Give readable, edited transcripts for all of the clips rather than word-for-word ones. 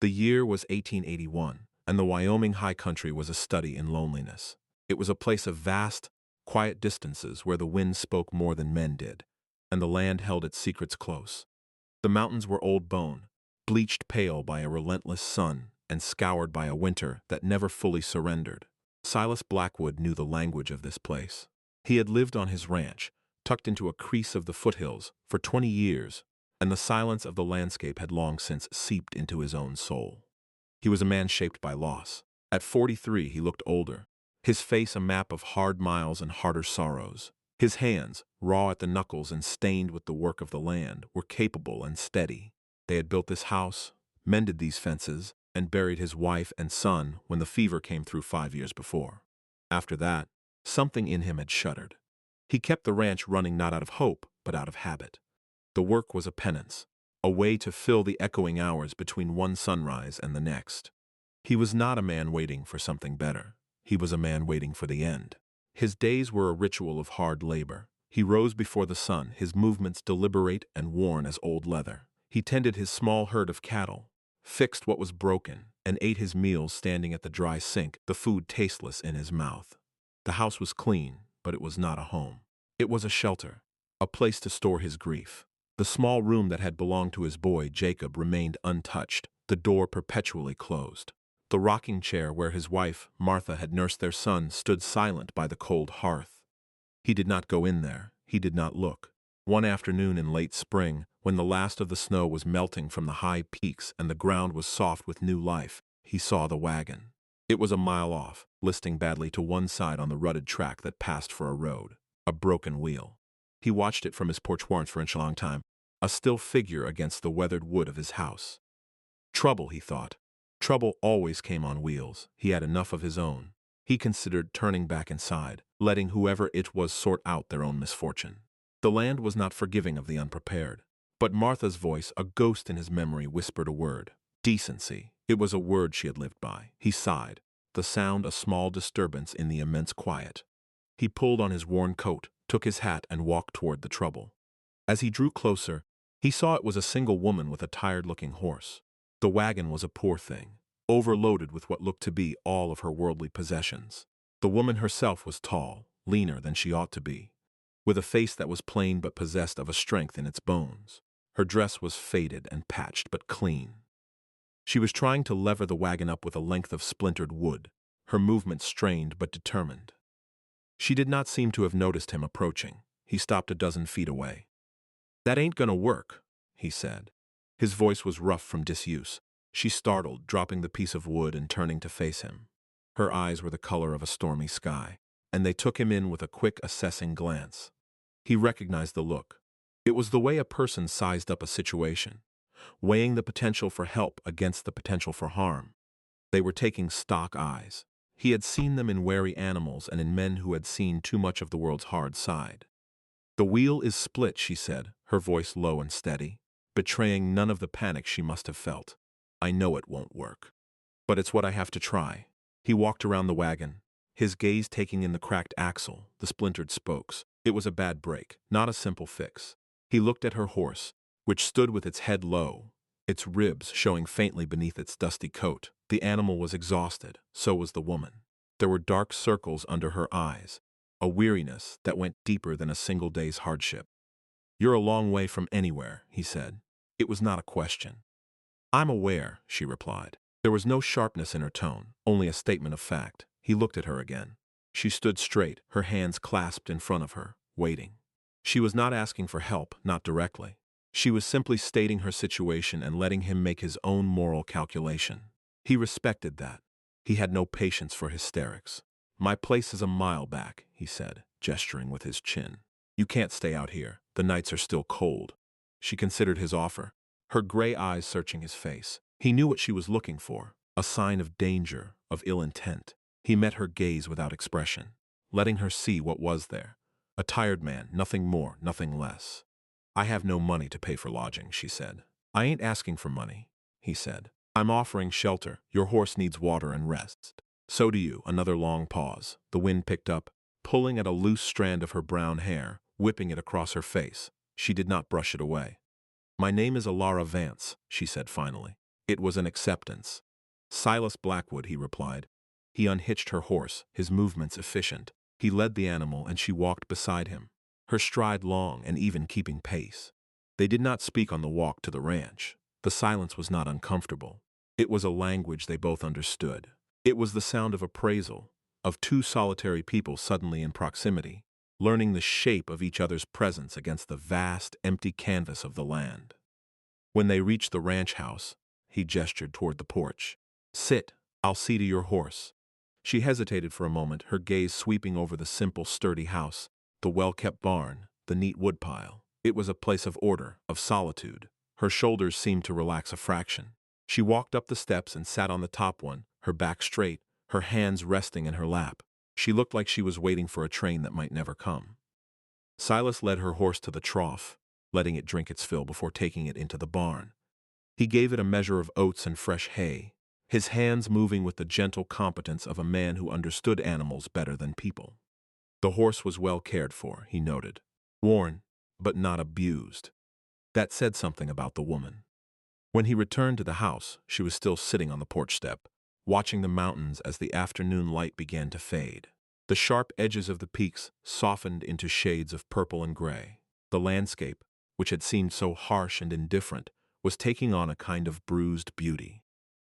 The year was 1881, and the Wyoming high country was a study in loneliness. It was a place of vast, quiet distances where the wind spoke more than men did, and the land held its secrets close. The mountains were old bone, bleached pale by a relentless sun and scoured by a winter that never fully surrendered. Silas Blackwood knew the language of this place. He had lived on his ranch, tucked into a crease of the foothills, for 20 years, and the silence of the landscape had long since seeped into his own soul. He was a man shaped by loss. At 43, he looked older, his face a map of hard miles and harder sorrows. His hands, raw at the knuckles and stained with the work of the land, were capable and steady. They had built this house, mended these fences, and buried his wife and son when the fever came through 5 years before. After that, something in him had shuddered. He kept the ranch running not out of hope, but out of habit. The work was a penance, a way to fill the echoing hours between one sunrise and the next. He was not a man waiting for something better. He was a man waiting for the end. His days were a ritual of hard labor. He rose before the sun, his movements deliberate and worn as old leather. He tended his small herd of cattle, fixed what was broken, and ate his meals standing at the dry sink, the food tasteless in his mouth. The house was clean, but it was not a home. It was a shelter, a place to store his grief. The small room that had belonged to his boy, Jacob, remained untouched, the door perpetually closed. The rocking chair where his wife, Martha, had nursed their son stood silent by the cold hearth. He did not go in there. He did not look. One afternoon in late spring, when the last of the snow was melting from the high peaks and the ground was soft with new life, he saw the wagon. It was a mile off, listing badly to one side on the rutted track that passed for a road, a broken wheel. He watched it from his porch once for a long time, a still figure against the weathered wood of his house. Trouble, he thought. Trouble always came on wheels. He had enough of his own. He considered turning back inside, letting whoever it was sort out their own misfortune. The land was not forgiving of the unprepared. But Martha's voice, a ghost in his memory, whispered a word. Decency. It was a word she had lived by. He sighed, the sound a small disturbance in the immense quiet. He pulled on his worn coat, took his hat, and walked toward the trouble. As he drew closer, he saw it was a single woman with a tired-looking horse. The wagon was a poor thing, overloaded with what looked to be all of her worldly possessions. The woman herself was tall, leaner than she ought to be, with a face that was plain but possessed of a strength in its bones. Her dress was faded and patched but clean. She was trying to lever the wagon up with a length of splintered wood, her movement strained but determined. She did not seem to have noticed him approaching. He stopped a dozen feet away. "That ain't gonna work," he said. His voice was rough from disuse. She startled, dropping the piece of wood and turning to face him. Her eyes were the color of a stormy sky, and they took him in with a quick, assessing glance. He recognized the look. It was the way a person sized up a situation, weighing the potential for help against the potential for harm. They were taking stock eyes. He had seen them in wary animals and in men who had seen too much of the world's hard side. "The wheel is split," she said, her voice low and steady, betraying none of the panic she must have felt. "I know it won't work, but it's what I have to try." He walked around the wagon, his gaze taking in the cracked axle, the splintered spokes. It was a bad break, not a simple fix. He looked at her horse, which stood with its head low, its ribs showing faintly beneath its dusty coat. The animal was exhausted, so was the woman. There were dark circles under her eyes, a weariness that went deeper than a single day's hardship. "You're a long way from anywhere," he said. It was not a question. "I'm aware," she replied. There was no sharpness in her tone, only a statement of fact. He looked at her again. She stood straight, her hands clasped in front of her, waiting. She was not asking for help, not directly. She was simply stating her situation and letting him make his own moral calculation. He respected that. He had no patience for hysterics. "My place is a mile back," he said, gesturing with his chin. "You can't stay out here. The nights are still cold." She considered his offer, her gray eyes searching his face. He knew what she was looking for, a sign of danger, of ill intent. He met her gaze without expression, letting her see what was there. A tired man, nothing more, nothing less. "I have no money to pay for lodging," she said. "I ain't asking for money," he said. "I'm offering shelter. Your horse needs water and rest. So do you." Another long pause. The wind picked up, pulling at a loose strand of her brown hair, whipping it across her face. She did not brush it away. "My name is Alara Vance," she said finally. It was an acceptance. Silas Blackwood, he replied. He unhitched her horse, his movements efficient. He led the animal and she walked beside him, her stride long and even keeping pace. They did not speak on the walk to the ranch. The silence was not uncomfortable. It was a language they both understood. It was the sound of appraisal, of two solitary people suddenly in proximity, learning the shape of each other's presence against the vast, empty canvas of the land. When they reached the ranch house, he gestured toward the porch. Sit, I'll see to your horse. She hesitated for a moment, her gaze sweeping over the simple, sturdy house, the well-kept barn, the neat woodpile. It was a place of order, of solitude. Her shoulders seemed to relax a fraction. She walked up the steps and sat on the top one, her back straight, her hands resting in her lap. She looked like she was waiting for a train that might never come. Silas led her horse to the trough, letting it drink its fill before taking it into the barn. He gave it a measure of oats and fresh hay, his hands moving with the gentle competence of a man who understood animals better than people. The horse was well cared for, he noted, worn, but not abused. That said something about the woman. When he returned to the house, she was still sitting on the porch step, watching the mountains as the afternoon light began to fade. The sharp edges of the peaks softened into shades of purple and gray. The landscape, which had seemed so harsh and indifferent, was taking on a kind of bruised beauty.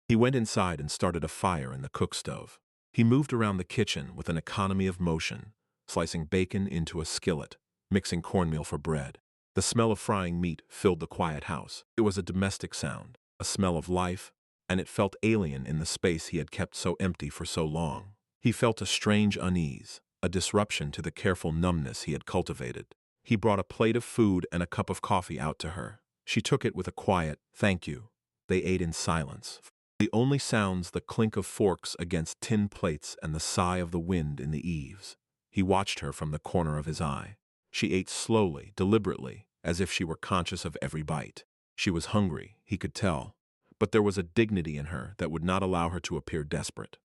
He went inside and started a fire in the cook stove. He moved around the kitchen with an economy of motion, slicing bacon into a skillet, mixing cornmeal for bread. The smell of frying meat filled the quiet house. It was a domestic sound, a smell of life, and it felt alien in the space he had kept so empty for so long. He felt a strange unease, a disruption to the careful numbness he had cultivated. He brought a plate of food and a cup of coffee out to her. She took it with a quiet, "Thank you." They ate in silence. The only sounds the clink of forks against tin plates and the sigh of the wind in the eaves. He watched her from the corner of his eye. She ate slowly, deliberately, as if she were conscious of every bite. She was hungry, he could tell, but there was a dignity in her that would not allow her to appear desperate.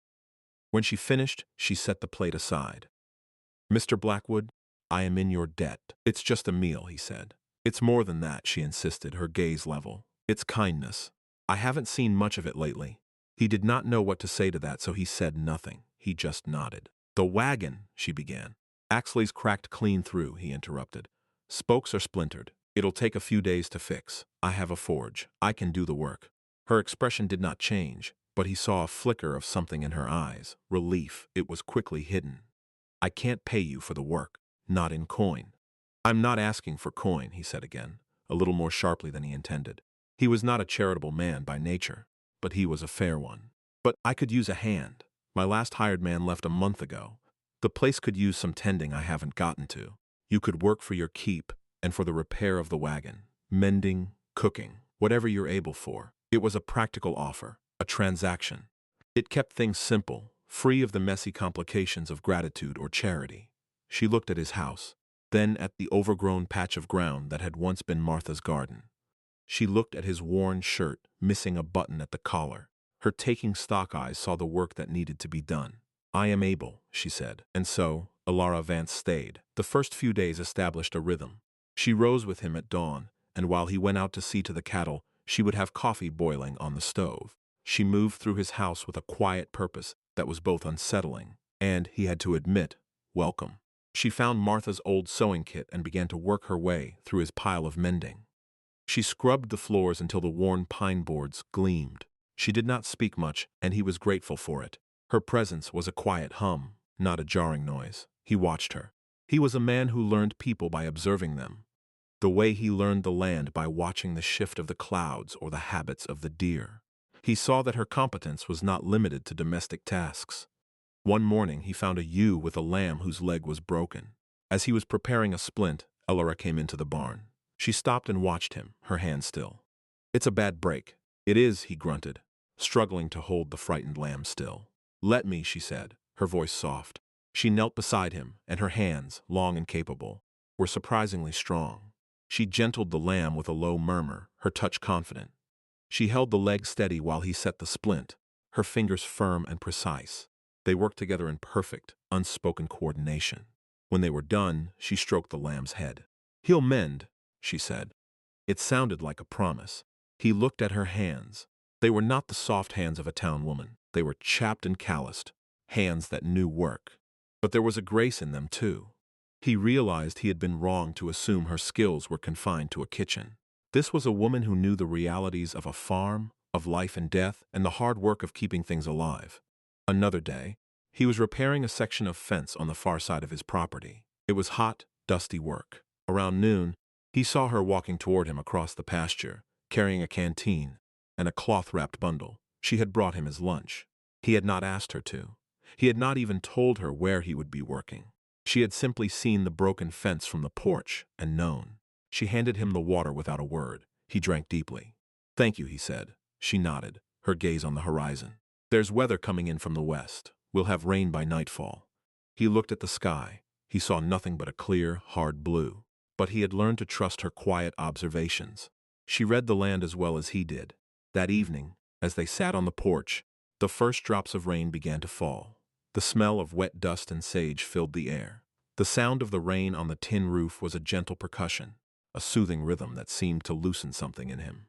When she finished, she set the plate aside. "Mr. Blackwood, I am in your debt." "It's just a meal," he said. "It's more than that," she insisted, her gaze level. "It's kindness. I haven't seen much of it lately." He did not know what to say to that, so he said nothing. He just nodded. "The wagon," she began. "Axles cracked clean through," he interrupted. "Spokes are splintered. It'll take a few days to fix. I have a forge. I can do the work." Her expression did not change, but he saw a flicker of something in her eyes. Relief. It was quickly hidden. "I can't pay you for the work. Not in coin." "I'm not asking for coin," he said again, a little more sharply than he intended. He was not a charitable man by nature, but he was a fair one. "But I could use a hand. My last hired man left a month ago. The place could use some tending I haven't gotten to. You could work for your keep and for the repair of the wagon, mending, cooking, whatever you're able for." It was a practical offer, a transaction. It kept things simple, free of the messy complications of gratitude or charity. She looked at his house, then at the overgrown patch of ground that had once been Martha's garden. She looked at his worn shirt, missing a button at the collar. Her taking stock eyes saw the work that needed to be done. "I am able," she said. And so, Alara Vance stayed. The first few days established a rhythm. She rose with him at dawn, and while he went out to see to the cattle, she would have coffee boiling on the stove. She moved through his house with a quiet purpose that was both unsettling and, he had to admit, welcome. She found Martha's old sewing kit and began to work her way through his pile of mending. She scrubbed the floors until the worn pine boards gleamed. She did not speak much, and he was grateful for it. Her presence was a quiet hum, not a jarring noise. He watched her. He was a man who learned people by observing them, the way he learned the land by watching the shift of the clouds or the habits of the deer. He saw that her competence was not limited to domestic tasks. One morning he found a ewe with a lamb whose leg was broken. As he was preparing a splint, Elora came into the barn. She stopped and watched him, her hand still. "It's a bad break." "It is," he grunted, struggling to hold the frightened lamb still. "Let me," she said, her voice soft. She knelt beside him, and her hands, long and capable, were surprisingly strong. She gentled the lamb with a low murmur, her touch confident. She held the leg steady while he set the splint, her fingers firm and precise. They worked together in perfect, unspoken coordination. When they were done, she stroked the lamb's head. "He'll mend," she said. It sounded like a promise. He looked at her hands, They were not the soft hands of a town woman. They were chapped and calloused, hands that knew work. But there was a grace in them, too. He realized he had been wrong to assume her skills were confined to a kitchen. This was a woman who knew the realities of a farm, of life and death, and the hard work of keeping things alive. Another day, he was repairing a section of fence on the far side of his property. It was hot, dusty work. Around noon, he saw her walking toward him across the pasture, carrying a canteen and a cloth-wrapped bundle. She had brought him his lunch. He had not asked her to. He had not even told her where he would be working. She had simply seen the broken fence from the porch and known. She handed him the water without a word. He drank deeply. "Thank you," he said. She nodded, her gaze on the horizon. "There's weather coming in from the west. We'll have rain by nightfall." He looked at the sky. He saw nothing but a clear, hard blue. But he had learned to trust her quiet observations. She read the land as well as he did. That evening, as they sat on the porch, the first drops of rain began to fall. The smell of wet dust and sage filled the air. The sound of the rain on the tin roof was a gentle percussion, a soothing rhythm that seemed to loosen something in him.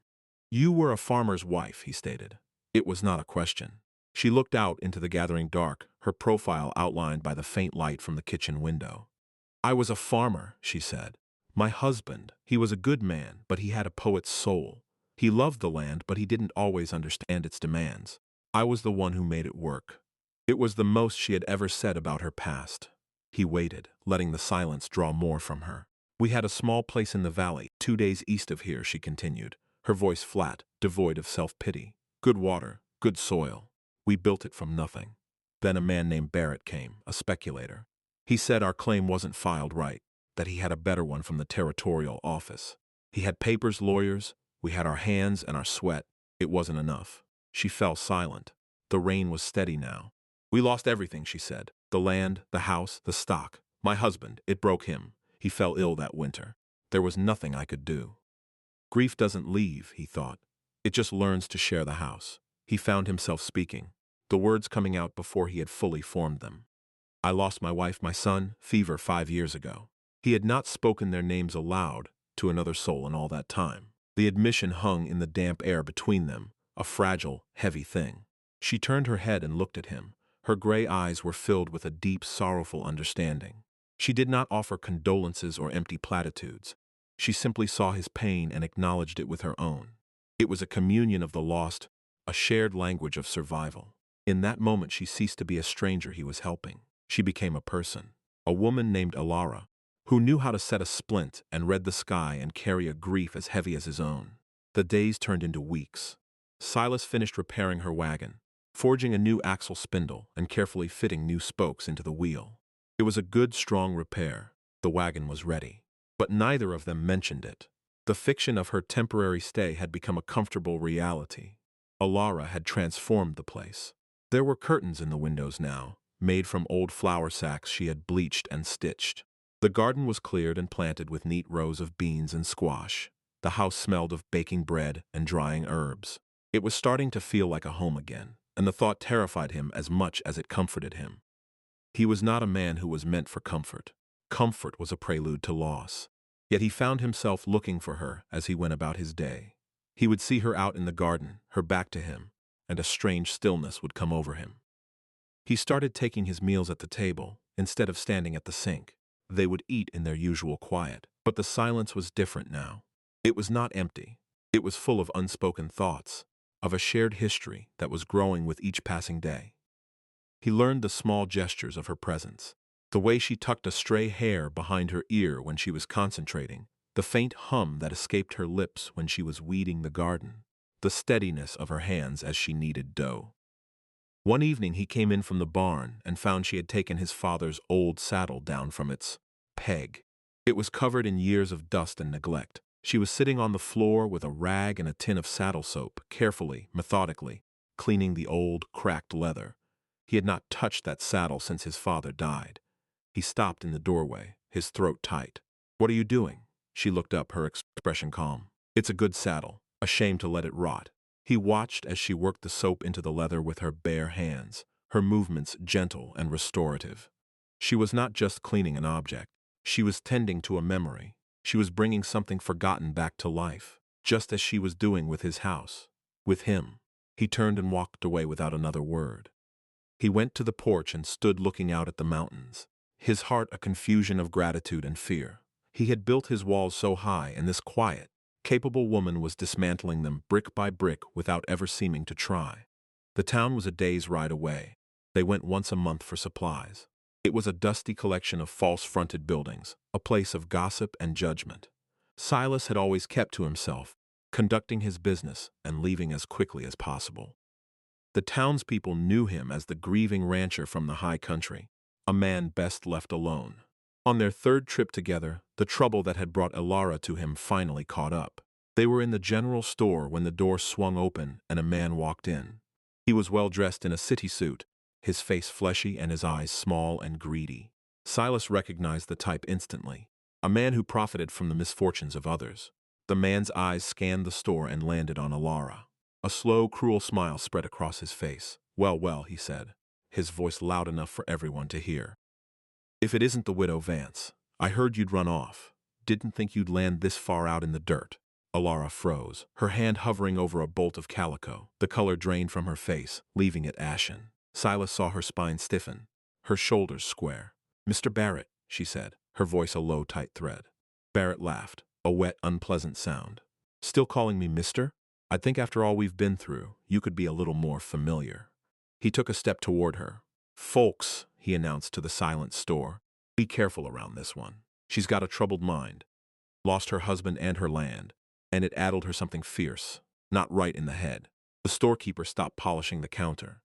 "You were a farmer's wife," he stated. It was not a question. She looked out into the gathering dark, her profile outlined by the faint light from the kitchen window. "I was a farmer," she said. "My husband, he was a good man, but he had a poet's soul. He loved the land, but he didn't always understand its demands. I was the one who made it work." It was the most she had ever said about her past. He waited, letting the silence draw more from her. "We had a small place in the valley, 2 days east of here," she continued, her voice flat, devoid of self-pity. "Good water, good soil. We built it from nothing. Then a man named Barrett came, a speculator. He said our claim wasn't filed right, that he had a better one from the territorial office. He had papers, lawyers. We had our hands and our sweat. It wasn't enough." She fell silent. The rain was steady now. "We lost everything," she said. "The land, the house, the stock. My husband, it broke him. He fell ill that winter. There was nothing I could do." Grief doesn't leave, he thought. It just learns to share the house. He found himself speaking, the words coming out before he had fully formed them. "I lost my wife, my son, fever 5 years ago." He had not spoken their names aloud to another soul in all that time. The admission hung in the damp air between them, a fragile, heavy thing. She turned her head and looked at him. Her gray eyes were filled with a deep, sorrowful understanding. She did not offer condolences or empty platitudes. She simply saw his pain and acknowledged it with her own. It was a communion of the lost, a shared language of survival. In that moment she ceased to be a stranger he was helping. She became a person, a woman named Alara, who knew how to set a splint and read the sky and carry a grief as heavy as his own. The days turned into weeks. Silas finished repairing her wagon, forging a new axle spindle and carefully fitting new spokes into the wheel. It was a good, strong repair. The wagon was ready. But neither of them mentioned it. The fiction of her temporary stay had become a comfortable reality. Alara had transformed the place. There were curtains in the windows now, made from old flour sacks she had bleached and stitched. The garden was cleared and planted with neat rows of beans and squash. The house smelled of baking bread and drying herbs. It was starting to feel like a home again, and the thought terrified him as much as it comforted him. He was not a man who was meant for comfort. Comfort was a prelude to loss. Yet he found himself looking for her as he went about his day. He would see her out in the garden, her back to him, and a strange stillness would come over him. He started taking his meals at the table, instead of standing at the sink. They would eat in their usual quiet, but the silence was different now. It was not empty. It was full of unspoken thoughts, of a shared history that was growing with each passing day. He learned the small gestures of her presence, the way she tucked a stray hair behind her ear when she was concentrating, the faint hum that escaped her lips when she was weeding the garden, the steadiness of her hands as she kneaded dough. One evening he came in from the barn and found she had taken his father's old saddle down from its peg. It was covered in years of dust and neglect. She was sitting on the floor with a rag and a tin of saddle soap, carefully, methodically, cleaning the old, cracked leather. He had not touched that saddle since his father died. He stopped in the doorway, his throat tight. "What are you doing?" She looked up, her expression calm. "It's a good saddle, ashamed to let it rot." He watched as she worked the soap into the leather with her bare hands, her movements gentle and restorative. She was not just cleaning an object. She was tending to a memory. She was bringing something forgotten back to life, just as she was doing with his house, with him. He turned and walked away without another word. He went to the porch and stood looking out at the mountains, his heart a confusion of gratitude and fear. He had built his walls so high, and this quiet, capable woman was dismantling them brick by brick without ever seeming to try. The town was a day's ride away. They went once a month for supplies. It was a dusty collection of false-fronted buildings, a place of gossip and judgment. Silas had always kept to himself, conducting his business and leaving as quickly as possible. The townspeople knew him as the grieving rancher from the high country, a man best left alone. On their third trip together, the trouble that had brought Elara to him finally caught up. They were in the general store when the door swung open and a man walked in. He was well dressed in a city suit, his face fleshy and his eyes small and greedy. Silas recognized the type instantly, a man who profited from the misfortunes of others. The man's eyes scanned the store and landed on Elara. A slow, cruel smile spread across his face. "Well, well," he said, his voice loud enough for everyone to hear. "If it isn't the widow Vance, I heard you'd run off. Didn't think you'd land this far out in the dirt." Elara froze, her hand hovering over a bolt of calico. The color drained from her face, leaving it ashen. Silas saw her spine stiffen, her shoulders square. "Mr. Barrett," she said, her voice a low, tight thread. Barrett laughed, a wet, unpleasant sound. "Still calling me mister? I think after all we've been through, you could be a little more familiar." He took a step toward her. "Folks," he announced to the silent store, "be careful around this one. She's got a troubled mind. Lost her husband and her land, and it addled her something fierce, not right in the head." The storekeeper stopped polishing the counter.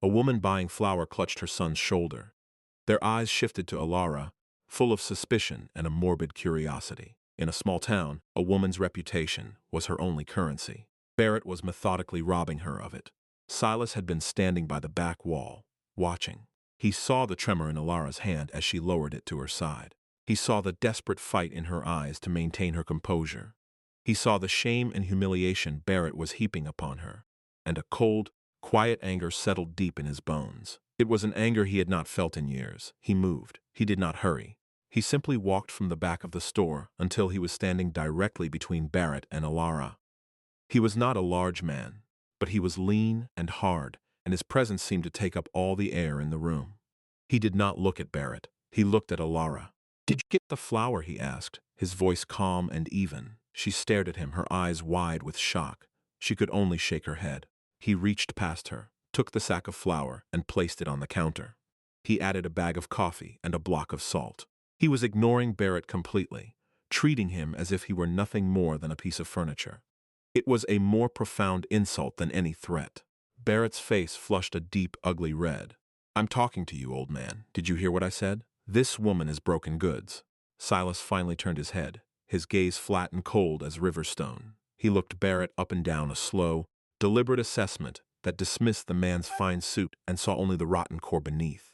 A woman buying flour clutched her son's shoulder. Their eyes shifted to Elara, full of suspicion and a morbid curiosity. In a small town, a woman's reputation was her only currency. Barrett was methodically robbing her of it. Silas had been standing by the back wall, watching. He saw the tremor in Elara's hand as she lowered it to her side. He saw the desperate fight in her eyes to maintain her composure. He saw the shame and humiliation Barrett was heaping upon her, and a cold, quiet anger settled deep in his bones. It was an anger he had not felt in years. He moved. He did not hurry. He simply walked from the back of the store until he was standing directly between Barrett and Elara. He was not a large man, but he was lean and hard, and his presence seemed to take up all the air in the room. He did not look at Barrett. He looked at Elara. "Did you get the flour?" he asked, his voice calm and even. She stared at him, her eyes wide with shock. She could only shake her head. He reached past her, took the sack of flour, and placed it on the counter. He added a bag of coffee and a block of salt. He was ignoring Barrett completely, treating him as if he were nothing more than a piece of furniture. It was a more profound insult than any threat. Barrett's face flushed a deep, ugly red. "I'm talking to you, old man. Did you hear what I said? This woman is broken goods." Silas finally turned his head, his gaze flat and cold as river stone. He looked Barrett up and down, a slow, deliberate assessment that dismissed the man's fine suit and saw only the rotten core beneath.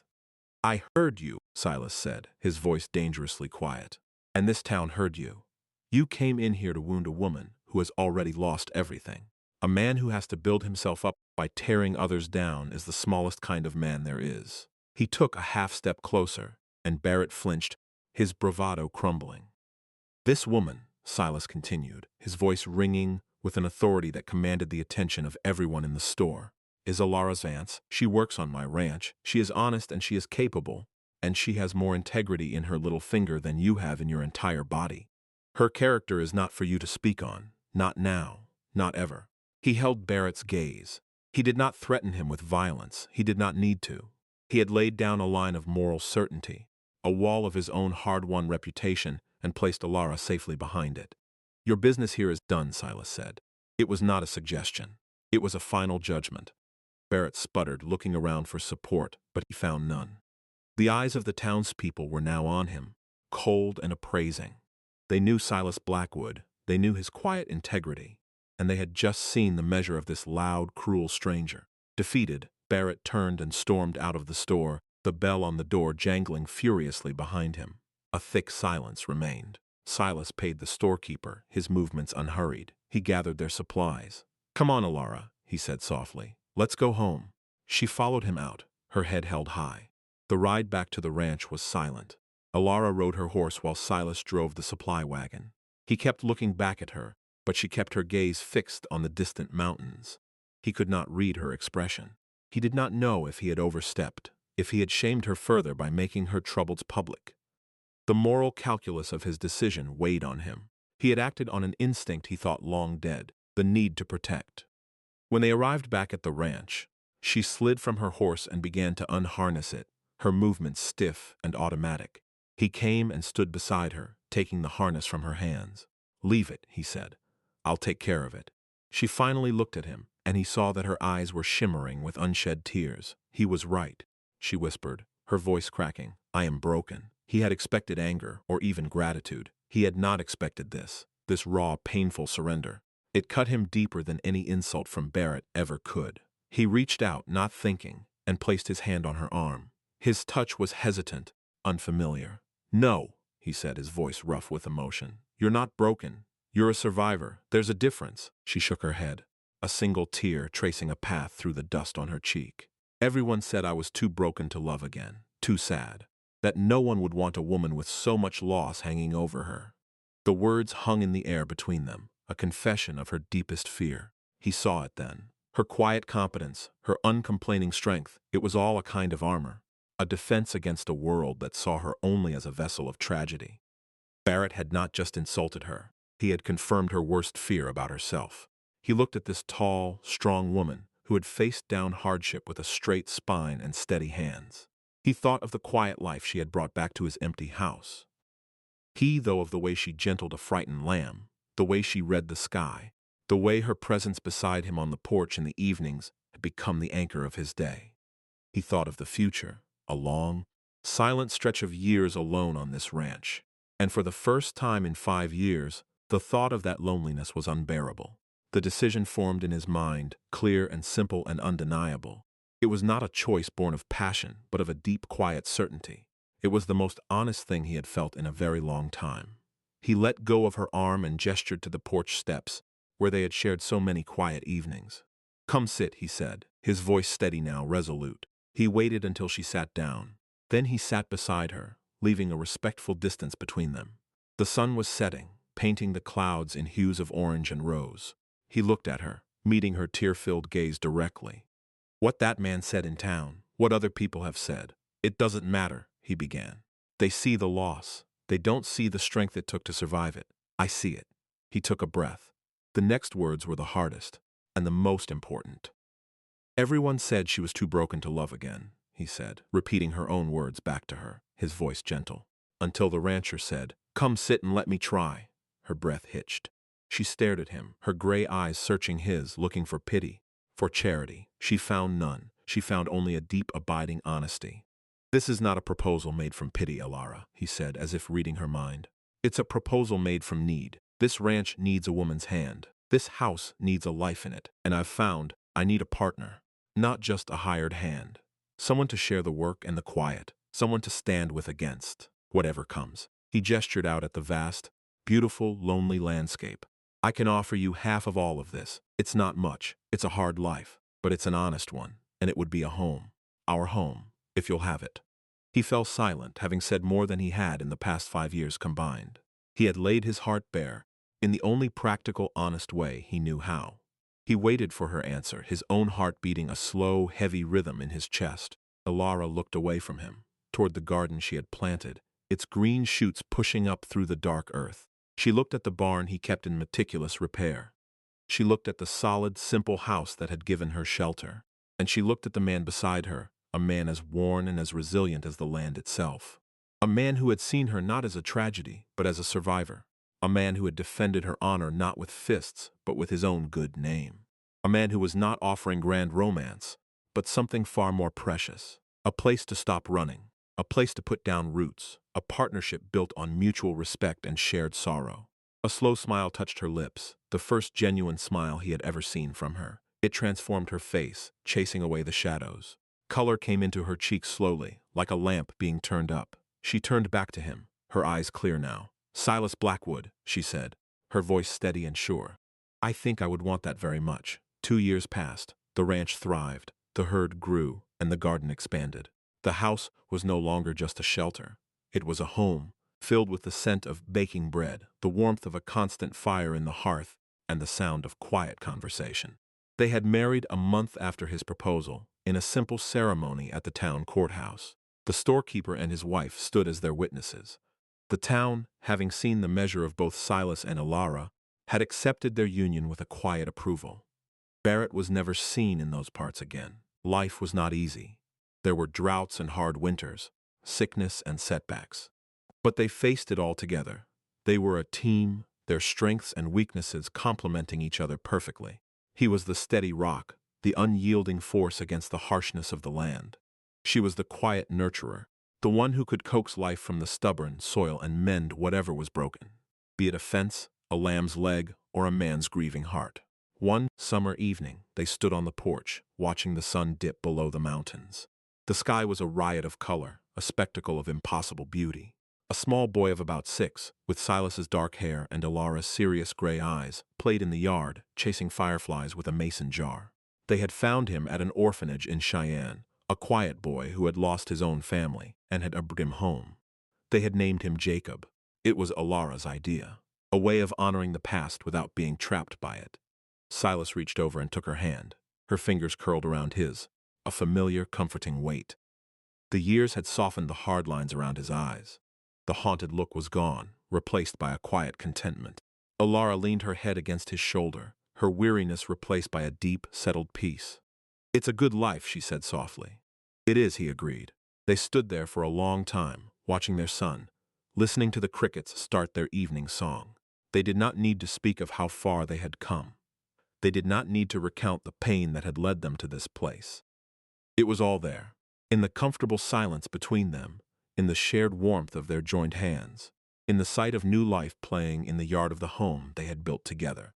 "I heard you," Silas said, his voice dangerously quiet. "And this town heard you. You came in here to wound a woman who has already lost everything. A man who has to build himself up by tearing others down is the smallest kind of man there is." He took a half-step closer, and Barrett flinched, his bravado crumbling. "This woman," Silas continued, his voice ringing with an authority that commanded the attention of everyone in the store, "is Elara Vance. She works on my ranch. She is honest and she is capable, and she has more integrity in her little finger than you have in your entire body. Her character is not for you to speak on. Not now. Not ever." He held Barrett's gaze. He did not threaten him with violence. He did not need to. He had laid down a line of moral certainty, a wall of his own hard-won reputation, and placed Elara safely behind it. "Your business here is done," Silas said. It was not a suggestion. It was a final judgment. Barrett sputtered, looking around for support, but he found none. The eyes of the townspeople were now on him, cold and appraising. They knew Silas Blackwood, they knew his quiet integrity, and they had just seen the measure of this loud, cruel stranger. Defeated, Barrett turned and stormed out of the store, the bell on the door jangling furiously behind him. A thick silence remained. Silas paid the storekeeper, his movements unhurried. He gathered their supplies. "Come on, Elara," he said softly. "Let's go home." She followed him out, her head held high. The ride back to the ranch was silent. Elara rode her horse while Silas drove the supply wagon. He kept looking back at her, but she kept her gaze fixed on the distant mountains. He could not read her expression. He did not know if he had overstepped, if he had shamed her further by making her troubles public. The moral calculus of his decision weighed on him. He had acted on an instinct he thought long dead, the need to protect. When they arrived back at the ranch, she slid from her horse and began to unharness it, her movements stiff and automatic. He came and stood beside her, taking the harness from her hands. "Leave it," he said. "I'll take care of it." She finally looked at him, and he saw that her eyes were shimmering with unshed tears. "He was right," she whispered, her voice cracking. "I am broken." He had expected anger or even gratitude. He had not expected this raw, painful surrender. It cut him deeper than any insult from Barrett ever could. He reached out, not thinking, and placed his hand on her arm. His touch was hesitant, unfamiliar. "No," he said, his voice rough with emotion. "You're not broken. You're a survivor. There's a difference." She shook her head, a single tear tracing a path through the dust on her cheek. "Everyone said I was too broken to love again, too sad, that no one would want a woman with so much loss hanging over her." The words hung in the air between them, a confession of her deepest fear. He saw it then. Her quiet competence, her uncomplaining strength, it was all a kind of armor, a defense against a world that saw her only as a vessel of tragedy. Barrett had not just insulted her, he had confirmed her worst fear about herself. He looked at this tall, strong woman who had faced down hardship with a straight spine and steady hands. He thought of the quiet life she had brought back to his empty house. Though, of the way she gentled a frightened lamb, the way she read the sky, the way her presence beside him on the porch in the evenings had become the anchor of his day. He thought of the future, a long, silent stretch of years alone on this ranch. And for the first time in 5 years, the thought of that loneliness was unbearable. The decision formed in his mind, clear and simple and undeniable. It was not a choice born of passion, but of a deep, quiet certainty. It was the most honest thing he had felt in a very long time. He let go of her arm and gestured to the porch steps, where they had shared so many quiet evenings. "Come sit," he said, his voice steady now, resolute. He waited until she sat down. Then he sat beside her, leaving a respectful distance between them. The sun was setting, painting the clouds in hues of orange and rose. He looked at her, meeting her tear-filled gaze directly. "What that man said in town, what other people have said, it doesn't matter," he began. "They see the loss. They don't see the strength it took to survive it. I see it." He took a breath. The next words were the hardest, and the most important. "Everyone said she was too broken to love again," he said, repeating her own words back to her, his voice gentle. "Until the rancher said, 'Come sit and let me try.'" Her breath hitched. She stared at him, her gray eyes searching his, looking for pity, for charity. She found none. She found only a deep, abiding honesty. "This is not a proposal made from pity, Alara," he said, as if reading her mind. "It's a proposal made from need. This ranch needs a woman's hand. This house needs a life in it. And I've found I need a partner, not just a hired hand. Someone to share the work and the quiet, someone to stand with against whatever comes." He gestured out at the vast, beautiful, lonely landscape. "I can offer you half of all of this. It's not much. It's a hard life, but it's an honest one, and it would be a home. Our home, if you'll have it." He fell silent, having said more than he had in the past 5 years combined. He had laid his heart bare, in the only practical, honest way he knew how. He waited for her answer, his own heart beating a slow, heavy rhythm in his chest. Alara looked away from him, toward the garden she had planted, its green shoots pushing up through the dark earth. She looked at the barn he kept in meticulous repair. She looked at the solid, simple house that had given her shelter. And she looked at the man beside her, a man as worn and as resilient as the land itself. A man who had seen her not as a tragedy, but as a survivor. A man who had defended her honor not with fists, but with his own good name. A man who was not offering grand romance, but something far more precious. A place to stop running. A place to put down roots. A partnership built on mutual respect and shared sorrow. A slow smile touched her lips, the first genuine smile he had ever seen from her. It transformed her face, chasing away the shadows. Color came into her cheeks slowly, like a lamp being turned up. She turned back to him, her eyes clear now. "Silas Blackwood," she said, her voice steady and sure. "I think I would want that very much." 2 years passed. The ranch thrived, the herd grew, and the garden expanded. The house was no longer just a shelter. It was a home, filled with the scent of baking bread, the warmth of a constant fire in the hearth, and the sound of quiet conversation. They had married a month after his proposal, in a simple ceremony at the town courthouse. The storekeeper and his wife stood as their witnesses. The town, having seen the measure of both Silas and Alara, had accepted their union with a quiet approval. Barrett was never seen in those parts again. Life was not easy. There were droughts and hard winters, sickness and setbacks. But they faced it all together. They were a team, their strengths and weaknesses complementing each other perfectly. He was the steady rock, the unyielding force against the harshness of the land. She was the quiet nurturer, the one who could coax life from the stubborn soil and mend whatever was broken, be it a fence, a lamb's leg, or a man's grieving heart. One summer evening, they stood on the porch, watching the sun dip below the mountains. The sky was a riot of color, a spectacle of impossible beauty. A small boy of about 6, with Silas's dark hair and Alara's serious gray eyes, played in the yard, chasing fireflies with a mason jar. They had found him at an orphanage in Cheyenne, a quiet boy who had lost his own family and had brought him home. They had named him Jacob. It was Alara's idea, a way of honoring the past without being trapped by it. Silas reached over and took her hand. Her fingers curled around his, a familiar, comforting weight. The years had softened the hard lines around his eyes. The haunted look was gone, replaced by a quiet contentment. Alara leaned her head against his shoulder, her weariness replaced by a deep, settled peace. "It's a good life," she said softly. "It is," he agreed. They stood there for a long time, watching their son, listening to the crickets start their evening song. They did not need to speak of how far they had come. They did not need to recount the pain that had led them to this place. It was all there, in the comfortable silence between them, in the shared warmth of their joined hands, in the sight of new life playing in the yard of the home they had built together.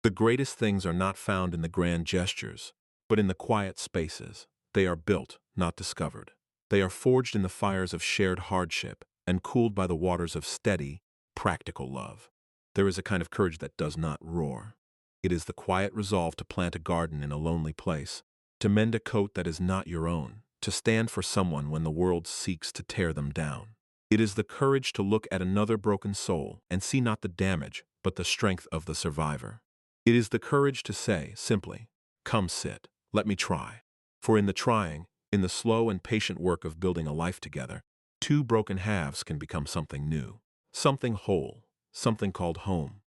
The greatest things are not found in the grand gestures, but in the quiet spaces. They are built, not discovered. They are forged in the fires of shared hardship and cooled by the waters of steady, practical love. There is a kind of courage that does not roar. It is the quiet resolve to plant a garden in a lonely place, to mend a coat that is not your own, to stand for someone when the world seeks to tear them down. It is the courage to look at another broken soul and see not the damage, but the strength of the survivor. It is the courage to say, simply, "Come sit, let me try." For in the trying, in the slow and patient work of building a life together, two broken halves can become something new, something whole, something called home.